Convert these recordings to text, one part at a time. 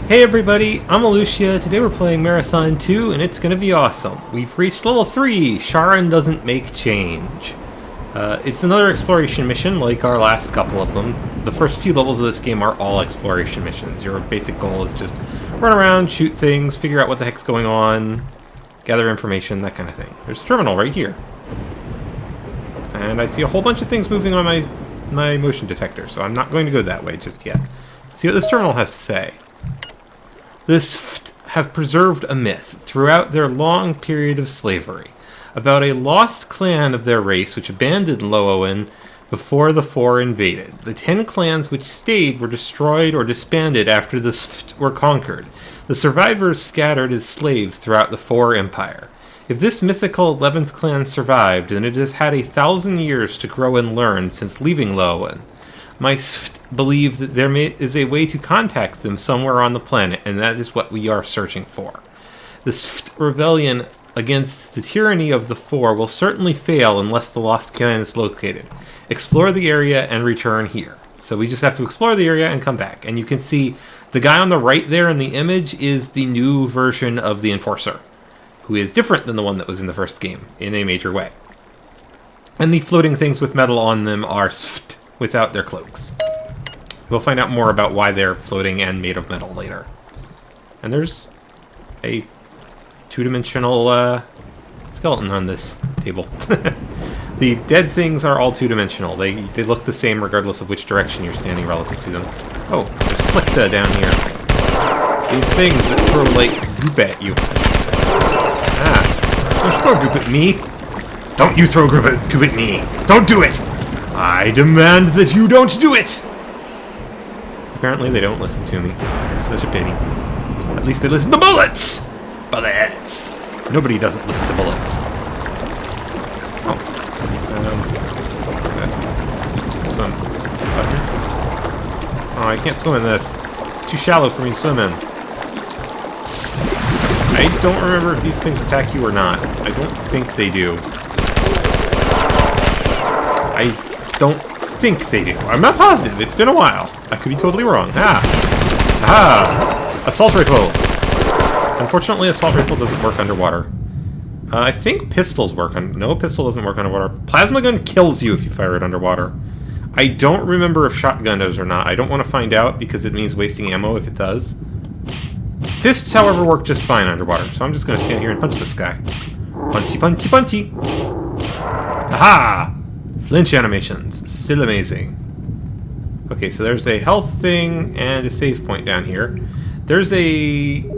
Hey everybody, I'm Ilushia. Today we're playing Marathon 2 and it's gonna be awesome. We've reached level 3, Charon doesn't make change. It's another exploration mission like our last couple of them. The first few levels of this game are all exploration missions. Your basic goal is just run around, shoot things, figure out what the heck's going on, gather information, that kind of thing. There's a terminal right here. And I see a whole bunch of things moving on my motion detector, so I'm not going to go that way just yet. Let's see what this terminal has to say. The Sft have preserved a myth throughout their long period of slavery about a lost clan of their race which abandoned Lowen before the Four invaded. The 10 clans which stayed were destroyed or disbanded after the Sft were conquered. The survivors scattered as slaves throughout the Four Empire. If this mythical 11th clan survived, then it has had 1,000 years to grow and learn since leaving Lowen. My Sft believe that there is a way to contact them somewhere on the planet, and that is what we are searching for. The Sft rebellion against the tyranny of the Four will certainly fail unless the lost clan is located. Explore the area and return here. So we just have to explore the area and come back. And you can see the guy on the right there in the image is the new version of the Enforcer, who is different than the one that was in the first game in a major way. And the floating things with metal on them are Sft without their cloaks. We'll find out more about why they're floating and made of metal later. And there's a two-dimensional skeleton on this table. The dead things are all two-dimensional. They look the same regardless of which direction you're standing relative to them. Oh, there's Flicta down here. These things that throw, like, goop at you. Ah, don't throw goop at me. Don't you throw goop at me. Don't do it! I demand that you don't do it! Apparently they don't listen to me. Such a pity. At least they listen to bullets! Bullets! Nobody doesn't listen to bullets. Oh. Swim. Up here? Oh, I can't swim in this. It's too shallow for me to swim in. I don't remember if these things attack you or not. I don't think they do. I don't think they do. I'm not positive. It's been a while. I could be totally wrong. Assault rifle! Unfortunately, assault rifle doesn't work underwater. I think pistols work on... No, pistol doesn't work underwater. Plasma gun kills you if you fire it underwater. I don't remember if shotgun does or not. I don't want to find out because it means wasting ammo if it does. Fists, however, work just fine underwater, so I'm just going to stand here and punch this guy. Punchy, punchy, punchy! Aha! Flinch animations. Still amazing. Okay, so there's a health thing and a save point down here. There's a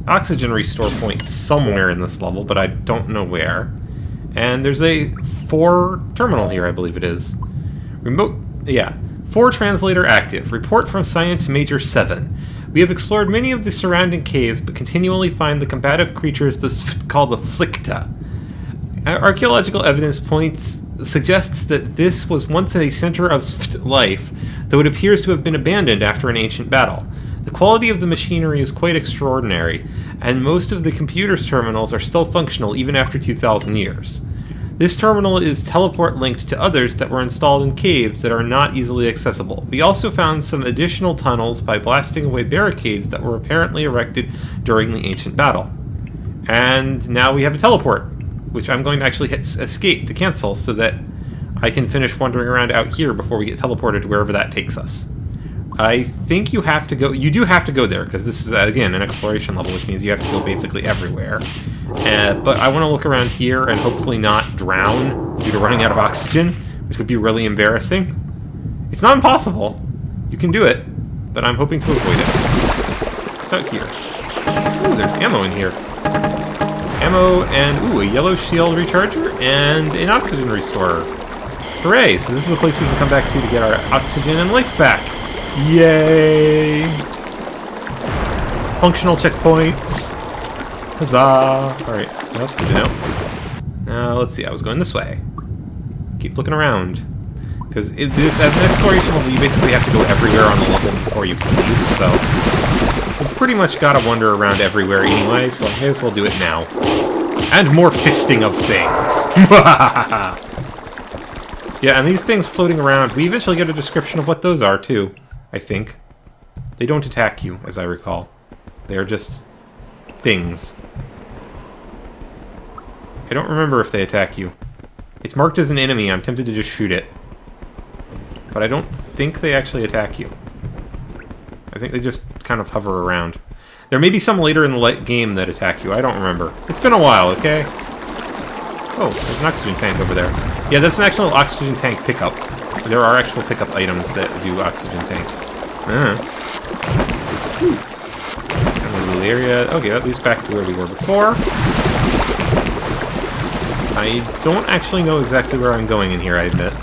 oxygen restore point somewhere in this level, but I don't know where. And there's a 4 terminal here, I believe it is. Remote... Yeah. 4 translator active. Report from Science Major 7. We have explored many of the surrounding caves, but continually find the combative creatures called the Flicta. Archaeological evidence suggests that this was once a center of Sft life, though it appears to have been abandoned after an ancient battle. The quality of the machinery is quite extraordinary, and most of the computer's terminals are still functional even after 2,000 years. This terminal is teleport linked to others that were installed in caves that are not easily accessible. We also found some additional tunnels by blasting away barricades that were apparently erected during the ancient battle. And now we have a teleport, which I'm going to actually hit escape to cancel so that I can finish wandering around out here before we get teleported to wherever that takes us. I think you have to go... You do have to go there, because this is, again, an exploration level, which means you have to go basically everywhere. But I want to look around here and hopefully not drown due to running out of oxygen, which would be really embarrassing. It's not impossible. You can do it, but I'm hoping to avoid it. What's out here? Ooh, there's ammo in here. Ammo and, ooh, a yellow shield recharger and an oxygen restorer. Hooray! So this is a place we can come back to get our oxygen and life back. Yay! Functional checkpoints. Huzzah! Alright, well, that's good to know. Now, let's see, I was going this way. Keep looking around. Because this, as an exploration level, you basically have to go everywhere on the level before you can leave, so... We've pretty much got to wander around everywhere anyway, so I may as well do it now. And more fisting of things! Yeah, and these things floating around, we eventually get a description of what those are, too. I think. They don't attack you, as I recall. They're just things. I don't remember if they attack you. It's marked as an enemy. I'm tempted to just shoot it. But I don't think they actually attack you. I think they just kind of hover around. There may be some later in the game that attack you. I don't remember. It's been a while, okay? Oh, there's an oxygen tank over there. Yeah, that's an actual oxygen tank pickup. There are actual pickup items that do oxygen tanks. Kind of a little area. Okay, that leads back to where we were before. I don't actually know exactly where I'm going in here, I admit.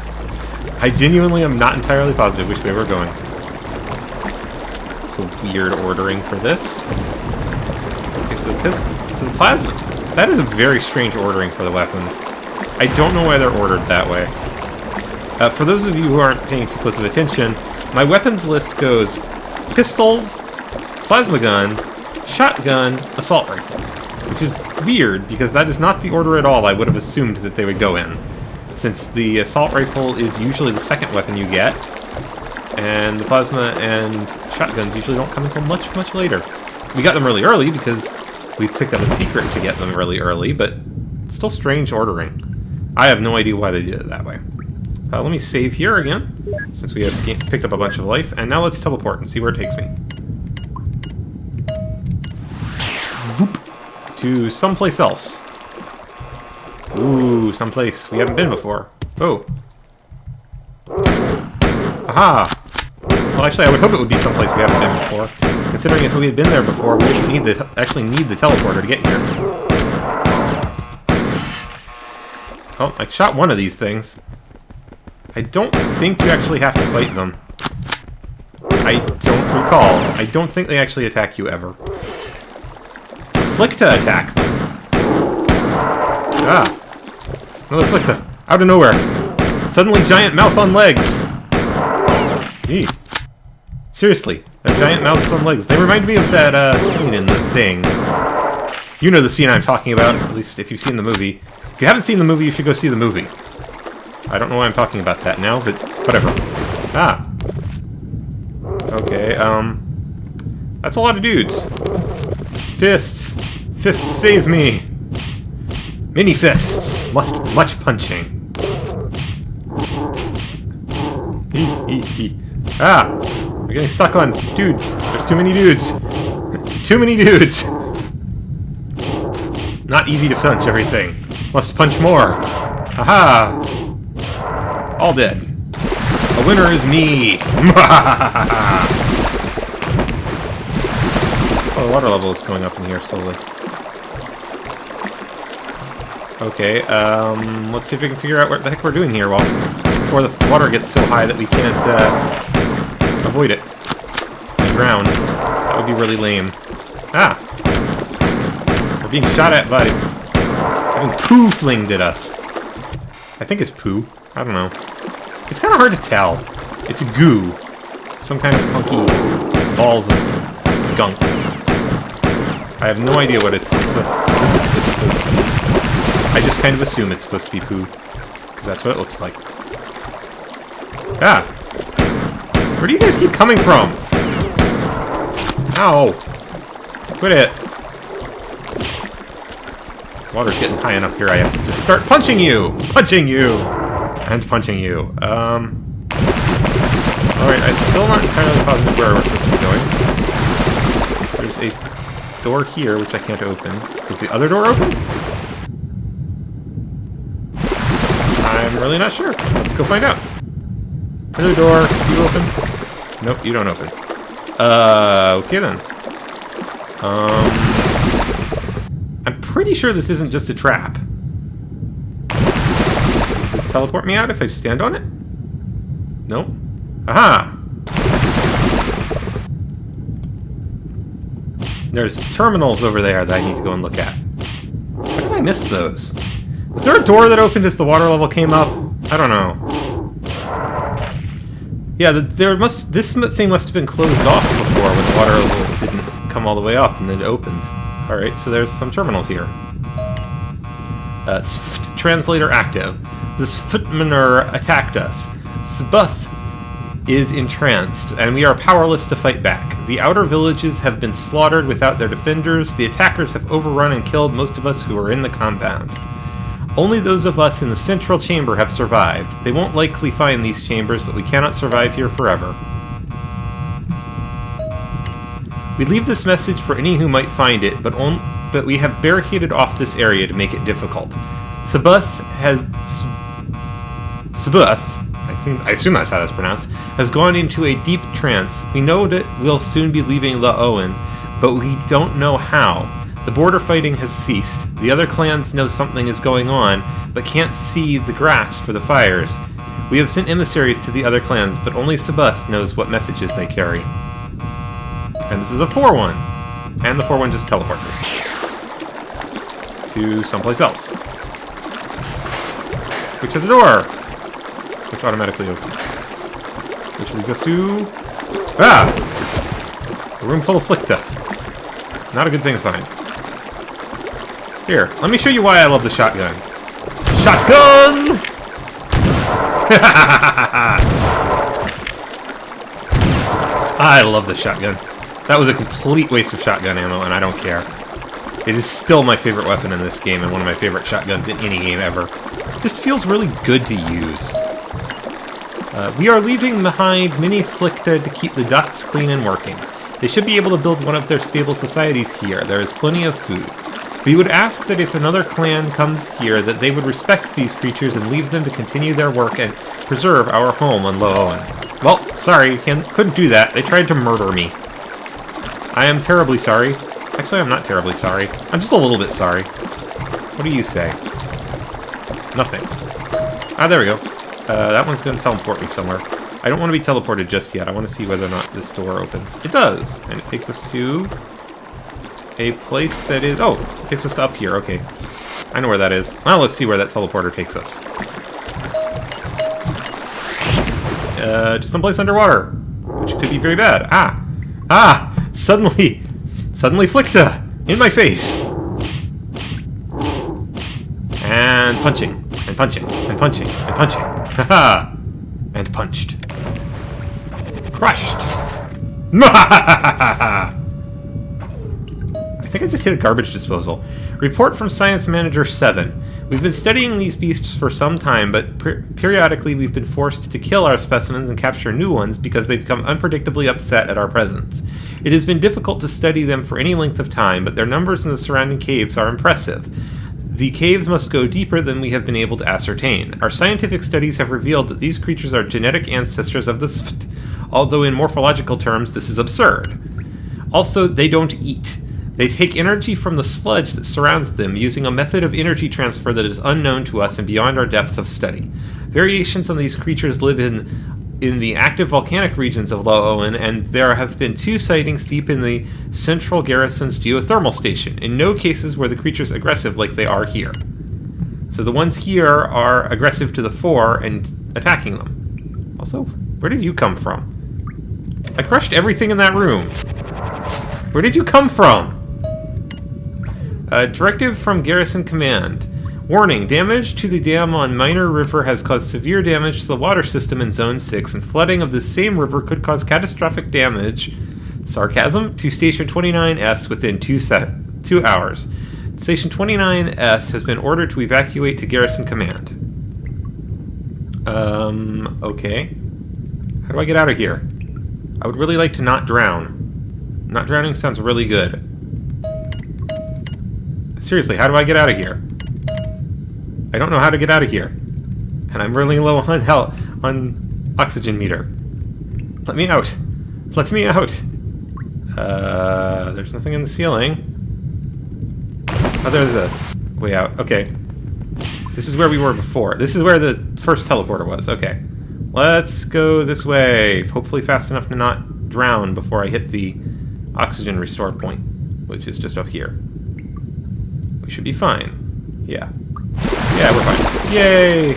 I genuinely am not entirely positive which way we're going. It's a weird ordering for this. Okay, so the plasma... That is a very strange ordering for the weapons. I don't know why they're ordered that way. For those of you who aren't paying too close of attention, my weapons list goes pistols, plasma gun, shotgun, assault rifle. Which is weird, because that is not the order at all I would have assumed that they would go in. Since the assault rifle is usually the second weapon you get, and the plasma and shotguns usually don't come until much, much later. We got them really early because we picked up a secret to get them really early, but still strange ordering. I have no idea why they did it that way. Let me save here again, since we have picked up a bunch of life, and now let's teleport and see where it takes me. Voop. To someplace else. Ooh, someplace we haven't been before. Oh. Aha! Well, actually, I would hope it would be someplace we haven't been before. Considering if we had been there before, we wouldn't actually need the teleporter to get here. Oh, I shot one of these things. I don't think you actually have to fight them. I don't recall. I don't think they actually attack you ever. Flick to attack them. Ah. Another flick to... Out of nowhere. Suddenly giant mouth on legs. Eee. Seriously. They're giant mouths on legs. They remind me of that scene in The Thing. You know the scene I'm talking about, at least if you've seen the movie. If you haven't seen the movie, you should go see the movie. I don't know why I'm talking about that now, but whatever. Ah. Okay, that's a lot of dudes. Fists! Fists save me! Mini fists! Much punching. Ah! We're getting stuck on dudes. There's too many dudes. Too many dudes! Not easy to punch everything. Must punch more. Aha! All dead. The winner is me! Oh, the water level is going up in here slowly. Okay, let's see if we can figure out what the heck we're doing here before the water gets so high that we can't avoid it. The ground. That would be really lame. Ah! We're being shot at by having poo flinged at us. I think it's poo. I don't know. It's kind of hard to tell. It's goo. Some kind of funky balls of gunk. I have no idea what it's specifically supposed to be. I just kind of assume it's supposed to be poo, because that's what it looks like. Ah! Where do you guys keep coming from? Ow! Quit it! Water's getting high enough here, I have to just start punching you! Punching you! And punching you. Alright, I'm still not entirely positive where we're supposed to be going. There's a door here, which I can't open. Is the other door open? I'm really not sure. Let's go find out. Other door, do you open? Nope, you don't open. Okay then. I'm pretty sure this isn't just a trap. Does this teleport me out if I stand on it? Nope. Aha! There's terminals over there that I need to go and look at. How did I miss those? Was there a door that opened as the water level came up? I don't know. Yeah, this thing must have been closed off before when the water level didn't come all the way up and then it opened. Alright, so there's some terminals here. Translator active. The Sfutmaner attacked us. Sbuth is entranced, and we are powerless to fight back. The outer villages have been slaughtered without their defenders. The attackers have overrun and killed most of us who are in the compound. Only those of us in the central chamber have survived. They won't likely find these chambers, but we cannot survive here forever. We leave this message for any who might find it, but we have barricaded off this area to make it difficult. Sabuth, I assume that's how that's pronounced, has gone into a deep trance. We know that we'll soon be leaving Laowen, but we don't know how. The border fighting has ceased. The other clans know something is going on, but can't see the grass for the fires. We have sent emissaries to the other clans, but only Sabuth knows what messages they carry. And this is a 4-1. And the 4-1 just teleports us to someplace else. Which has a door, which automatically opens. Which leads us to... a room full of Flicta. Not a good thing to find. Here, let me show you why I love the shotgun. Shotgun! I love the shotgun. That was a complete waste of shotgun ammo, and I don't care. It is still my favorite weapon in this game, and one of my favorite shotguns in any game ever. It just feels really good to use. We are leaving behind many Flicta to keep the ducts clean and working. They should be able to build one of their stable societies here. There is plenty of food. We would ask that if another clan comes here, that they would respect these creatures and leave them to continue their work and preserve our home on Laowen. Well, sorry, couldn't do that. They tried to murder me. I am terribly sorry. Actually, I'm not terribly sorry. I'm just a little bit sorry. What do you say? Nothing. Ah, there we go. That one's going to teleport me somewhere. I don't want to be teleported just yet. I want to see whether or not this door opens. It does! And it takes us to a place that is... Oh, it takes us to up here. Okay. I know where that is. Well, let's see where that teleporter takes us. To someplace underwater. Which could be very bad. Ah! Suddenly Flicta! In my face! And punching. And punching. And punching. And punching. Haha! And punched. Crushed! I think I just hit a garbage disposal. Report from Science Manager 7. We've been studying these beasts for some time, but periodically we've been forced to kill our specimens and capture new ones because they become unpredictably upset at our presence. It has been difficult to study them for any length of time, but their numbers in the surrounding caves are impressive. The caves must go deeper than we have been able to ascertain. Our scientific studies have revealed that these creatures are genetic ancestors of the Sft, although in morphological terms this is absurd. Also, they don't eat. They take energy from the sludge that surrounds them using a method of energy transfer that is unknown to us and beyond our depth of study. Variations on these creatures live in the active volcanic regions of Laowen, and there have been 2 sightings deep in the central garrison's geothermal station. In no cases were the creatures aggressive like they are here. So the ones here are aggressive to the fore and attacking them. Also, where did you come from? I crushed everything in that room. Where did you come from? Directive from Garrison Command. Warning, damage to the dam on Minor River has caused severe damage to the water system in Zone 6, and flooding of this same river could cause catastrophic damage, sarcasm, to Station 29S within 2 hours. Station 29S has been ordered to evacuate to Garrison Command. Okay. How do I get out of here? I would really like to not drown. Not drowning sounds really good. Seriously, how do I get out of here? I don't know how to get out of here. And I'm really low on oxygen meter. Let me out. Let me out. There's nothing in the ceiling. Oh, there's a way out. Okay. This is where we were before. This is where the first teleporter was. Okay. Let's go this way. Hopefully fast enough to not drown before I hit the oxygen restore point, which is just up here. We should be fine. Yeah. Yeah, we're fine. Yay!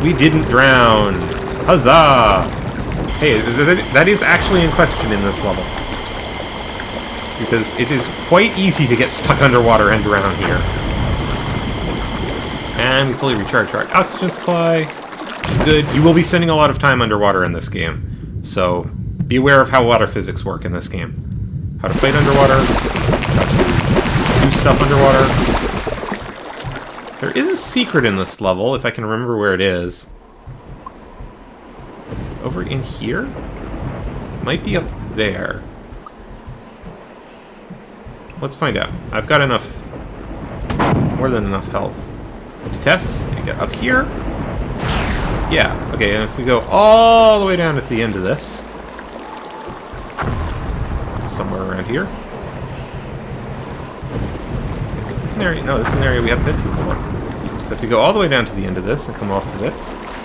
We didn't drown. Huzzah! Hey, that is actually in question in this level. Because it is quite easy to get stuck underwater and drown here. And we fully recharge our oxygen supply, which is good. You will be spending a lot of time underwater in this game. So be aware of how water physics work in this game. How to fight underwater, how to do stuff underwater. There is a secret in this level, if I can remember where it is. Is it over in here? It might be up there. Let's find out. I've got enough, more than enough health to test. I get up here. Yeah, okay, and if we go all the way down at the end of this, somewhere around here. Is this an area? No, this is an area we haven't been to before. So if you go all the way down to the end of this and come off of it,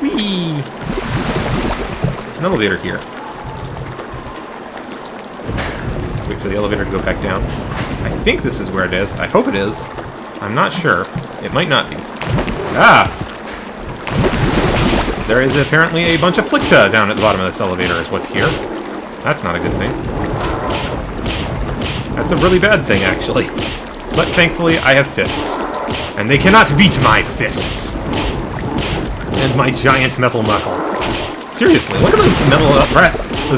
whee! There's an elevator here. Wait for the elevator to go back down. I think this is where it is. I hope it is. I'm not sure. It might not be. Ah! There is apparently a bunch of Flicta down at the bottom of this elevator is what's here. That's not a good thing. That's a really bad thing, actually. But thankfully, I have fists. And they cannot beat my fists! And my giant metal knuckles. Seriously, look at those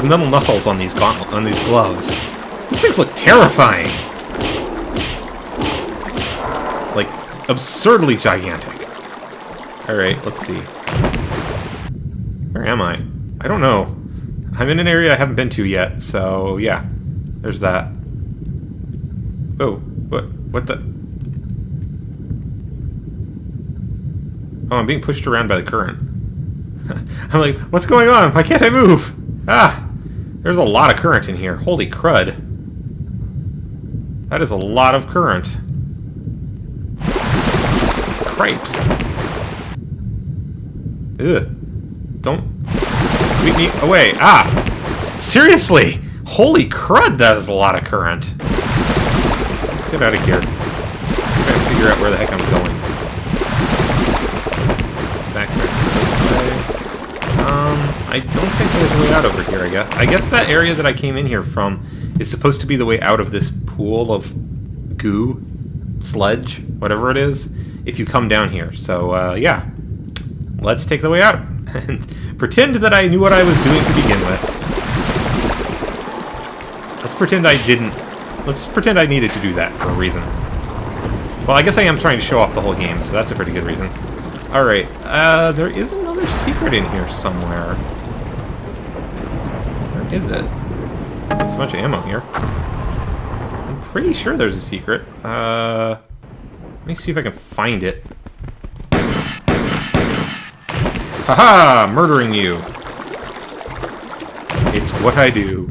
metal knuckles on these gloves. These things look terrifying. Like, absurdly gigantic. Alright, let's see. Where am I? I don't know. I'm in an area I haven't been to yet, so yeah. There's that. Oh, what the? Oh, I'm being pushed around by the current. I'm like, what's going on? Why can't I move? Ah! There's a lot of current in here. Holy crud. That is a lot of current. Cripes. Ugh. Don't sweep me away. Ah! Seriously! Holy crud, that is a lot of current. Let's get out of here. I'm trying to figure out where the heck I'm going. Back this way. I don't think there's a way out over here, I guess. I guess that area that I came in here from is supposed to be the way out of this pool of goo, sludge, whatever it is, if you come down here. So, yeah. Let's take the way out. And pretend that I knew what I was doing to begin with. Let's pretend I didn't. Let's pretend I needed to do that for a reason. Well, I guess I am trying to show off the whole game, so that's a pretty good reason. Alright, there is another secret in here somewhere. Where is it? There's a bunch of ammo here. I'm pretty sure there's a secret. Let me see if I can find it. Haha! Murdering you! It's what I do.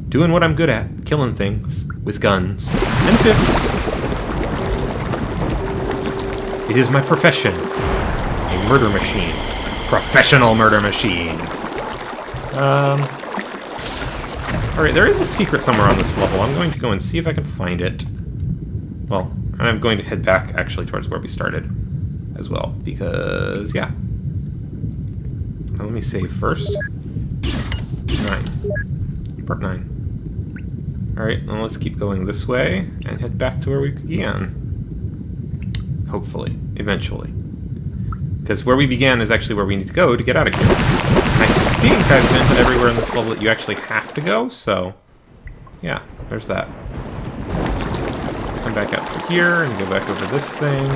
Doing what I'm good at. Killing things. With guns. And fists. It is my profession. A murder machine. Professional murder machine. Alright, there is a secret somewhere on this level. I'm going to go and see if I can find it. Well, I'm going to head back, actually, towards where we started. As well. Because, yeah. Let me save first. 9. Part 9. Alright, well, let's keep going this way and head back to where we began. Hopefully. Eventually. Because where we began is actually where we need to go to get out of here. I think I've been to everywhere in this level that you actually have to go, so... yeah, there's that. Come back out through here and go back over this thing.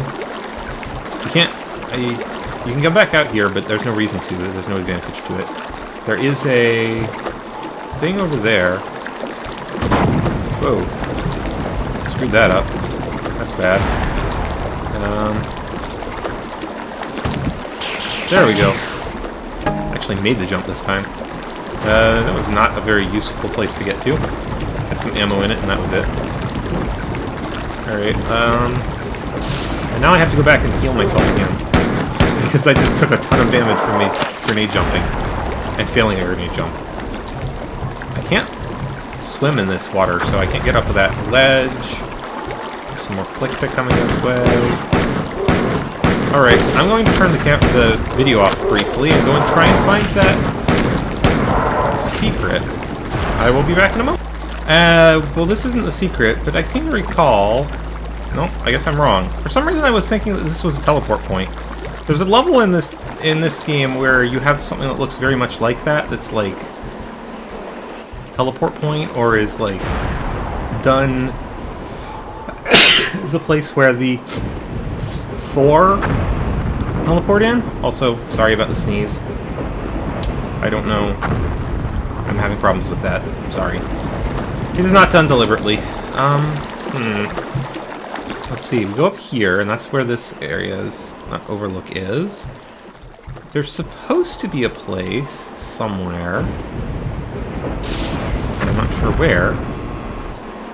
You can't... you can come back out here, but there's no reason to. There's no advantage to it. There is a thing over there. Whoa. Screwed that up. That's bad. There we go. Actually made the jump this time. That was not a very useful place to get to. Had some ammo in it, and that was it. Alright, and now I have to go back and heal myself again. Because I just took a ton of damage from me grenade jumping. And failing a grenade jump. I can't swim in this water, so I can't get up to that ledge. There's some more Flicta coming this way. Alright, I'm going to turn the video off briefly and go and try and find that secret. I will be back in a moment. Well, this isn't the secret, but I seem to recall... no, I guess I'm wrong. For some reason I was thinking that this was a teleport point. There's a level in this game where you have something that looks very much like that, that's like teleport point or is like done is a place where the Thor teleport in. Also, sorry about the sneeze. I don't know. I'm having problems with that. Sorry. It is not done deliberately. Let's see. We go up here, and that's where this area's overlook is. There's supposed to be a place somewhere, but I'm not sure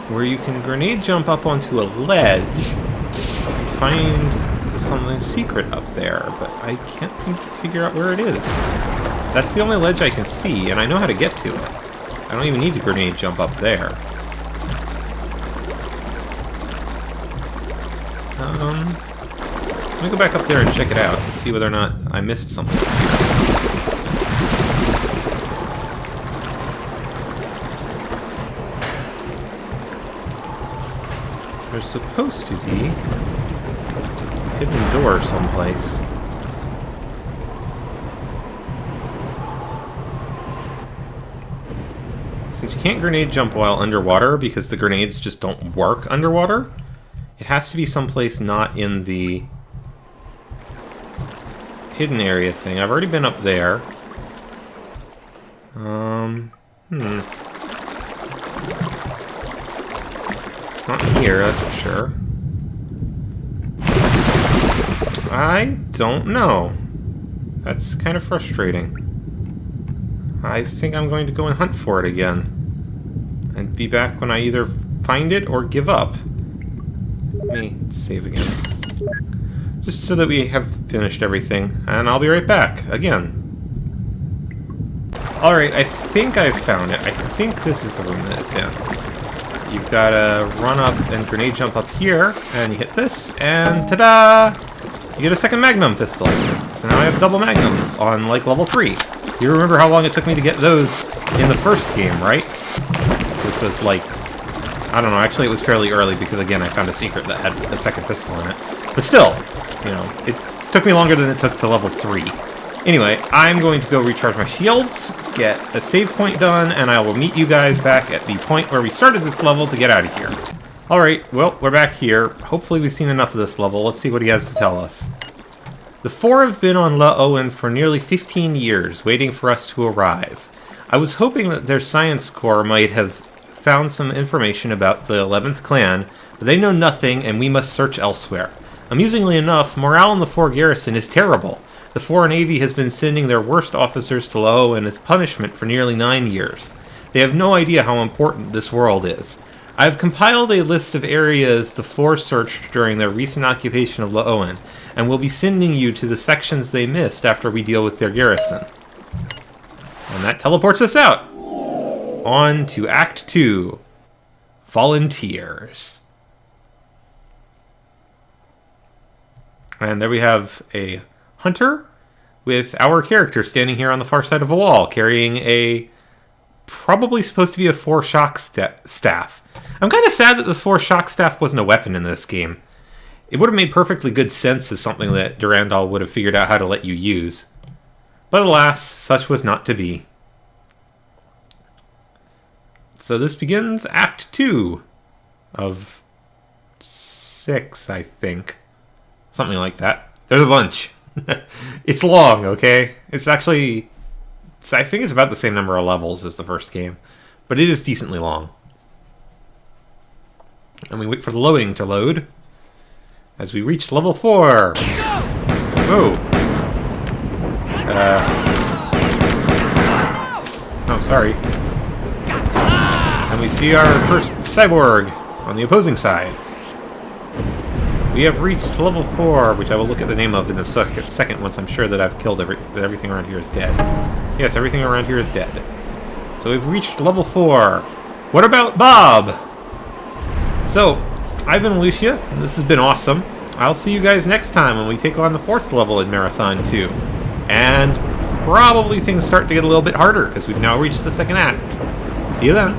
where you can grenade jump up onto a ledge and find something secret up there, but I can't seem to figure out where it is. That's the only ledge I can see, and I know how to get to it. I don't even need to grenade jump up there. Let me go back up there and check it out and see whether or not I missed something. There's supposed to be a hidden door someplace. Since you can't grenade jump while underwater because the grenades just don't work underwater, it has to be someplace not in the hidden area thing. I've already been up there. It's not here, that's for sure. I don't know. That's kind of frustrating. I think I'm going to go and hunt for it again. And be back when I either find it or give up. Let me save again. Just so that we have finished everything. And I'll be right back, again. Alright, I think I've found it. I think this is the room that it's in. You've got to run up and grenade jump up here, and you hit this, and ta-da! You get a second magnum pistol. So now I have double magnums on, like, level 3. You remember how long it took me to get those in the first game, right? Which was, like, I don't know, actually it was fairly early because, again, I found a secret that had a second pistol in it. But still, you know, it took me longer than it took to level 3. Anyway, I'm going to go recharge my shields, get a save point done, and I will meet you guys back at the point where we started this level to get out of here. Alright, well, we're back here. Hopefully we've seen enough of this level. Let's see what he has to tell us. The four have been on La'owen for nearly 15 years, waiting for us to arrive. I was hoping that their science corps might have found some information about the 11th clan, but they know nothing and we must search elsewhere. Amusingly enough, morale in the Four garrison is terrible. The Four Navy has been sending their worst officers to La'owen as punishment for nearly 9 years. They have no idea how important this world is. I have compiled a list of areas the Four searched during their recent occupation of La'owen, and will be sending you to the sections they missed after we deal with their garrison. And that teleports us out! On to Act 2. Volunteers. And there we have a hunter with our character standing here on the far side of a wall, carrying a probably supposed to be a Four shock staff. I'm kind of sad that the Four shock staff wasn't a weapon in this game. It would have made perfectly good sense as something that Durandal would have figured out how to let you use. But alas, such was not to be. So this begins Act 2 of 6, I think. Something like that. There's a bunch. It's long, okay? It's actually... I think it's about the same number of levels as the first game. But it is decently long. And we wait for the loading to load. As we reach level 4. Whoa. Oh, sorry. And we see our first cyborg on the opposing side. We have reached level 4, which I will look at the name of in a second once I'm sure that I've killed that everything around here is dead. Yes, everything around here is dead. So we've reached level 4. What about Bob? So, I've been Ilushia, and this has been awesome. I'll see you guys next time when we take on the 4th level in Marathon 2. And probably things start to get a little bit harder, because we've now reached the second act. See you then.